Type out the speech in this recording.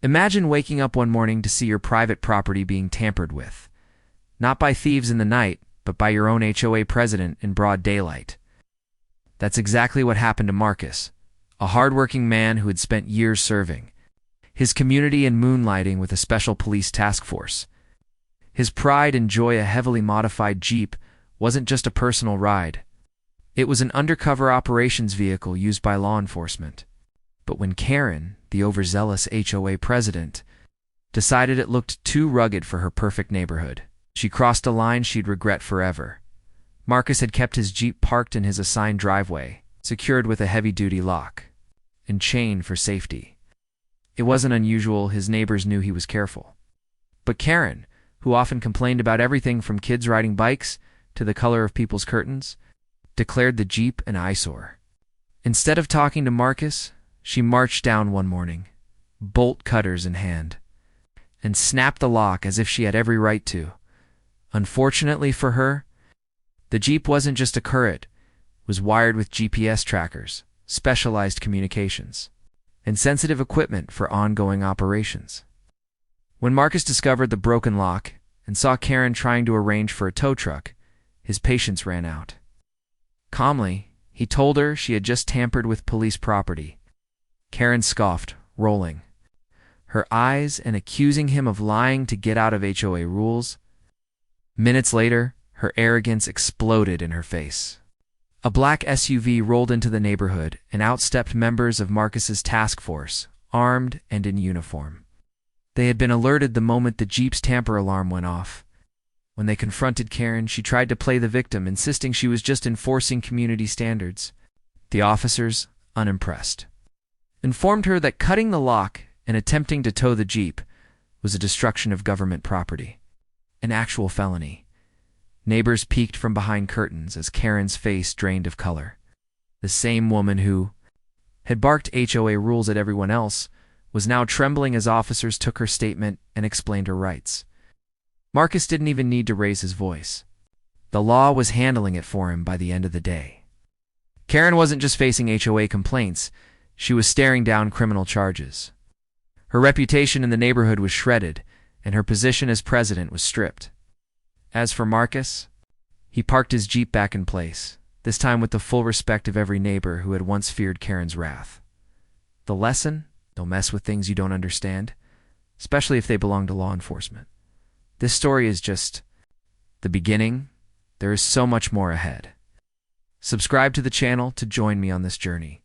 Imagine waking up one morning to see your private property being tampered with. Not by thieves in the night, but by your own HOA president in broad daylight. That's exactly what happened to Marcus, a hard-working man who had spent years serving his community and moonlighting with a special police task force. His pride and joy, a heavily modified Jeep, wasn't just a personal ride. It was an undercover operations vehicle used by law enforcement. But when Karen, the overzealous HOA president, decided it looked too rugged for her perfect neighborhood, she crossed a line she'd regret forever. Marcus had kept his Jeep parked in his assigned driveway, secured with a heavy-duty lock and chain for safety. It wasn't unusual, his neighbors knew he was careful. But Karen, who often complained about everything from kids riding bikes to the color of people's curtains, declared the Jeep an eyesore. Instead of talking to Marcus, she marched down one morning, bolt cutters in hand, and snapped the lock as if she had every right to. Unfortunately for her, the Jeep wasn't just a Current, it was wired with GPS trackers, specialized communications, and sensitive equipment for ongoing operations. When Marcus discovered the broken lock and saw Karen trying to arrange for a tow truck, his patience ran out. Calmly, he told her she had just tampered with police property. Karen scoffed, rolling her eyes and accusing him of lying to get out of HOA rules. Minutes later, her arrogance exploded in her face. A black SUV rolled into the neighborhood, and out stepped members of Marcus's task force, armed and in uniform. They had been alerted the moment the Jeep's tamper alarm went off. When they confronted Karen, she tried to play the victim, insisting she was just enforcing community standards. The officers, unimpressed, informed her that cutting the lock and attempting to tow the Jeep was a destruction of government property, an actual felony. Neighbors peeked from behind curtains as Karen's face drained of color. The same woman who had barked HOA rules at everyone else was now trembling as officers took her statement and explained her rights. Marcus didn't even need to raise his voice. The law was handling it for him by the end of the day. Karen wasn't just facing HOA complaints, she was staring down criminal charges. Her reputation in the neighborhood was shredded, and her position as president was stripped. As for Marcus, he parked his Jeep back in place, this time with the full respect of every neighbor who had once feared Karen's wrath. The lesson? Don't mess with things you don't understand, especially if they belong to law enforcement. This story is just the beginning. There is so much more ahead. Subscribe to the channel to join me on this journey.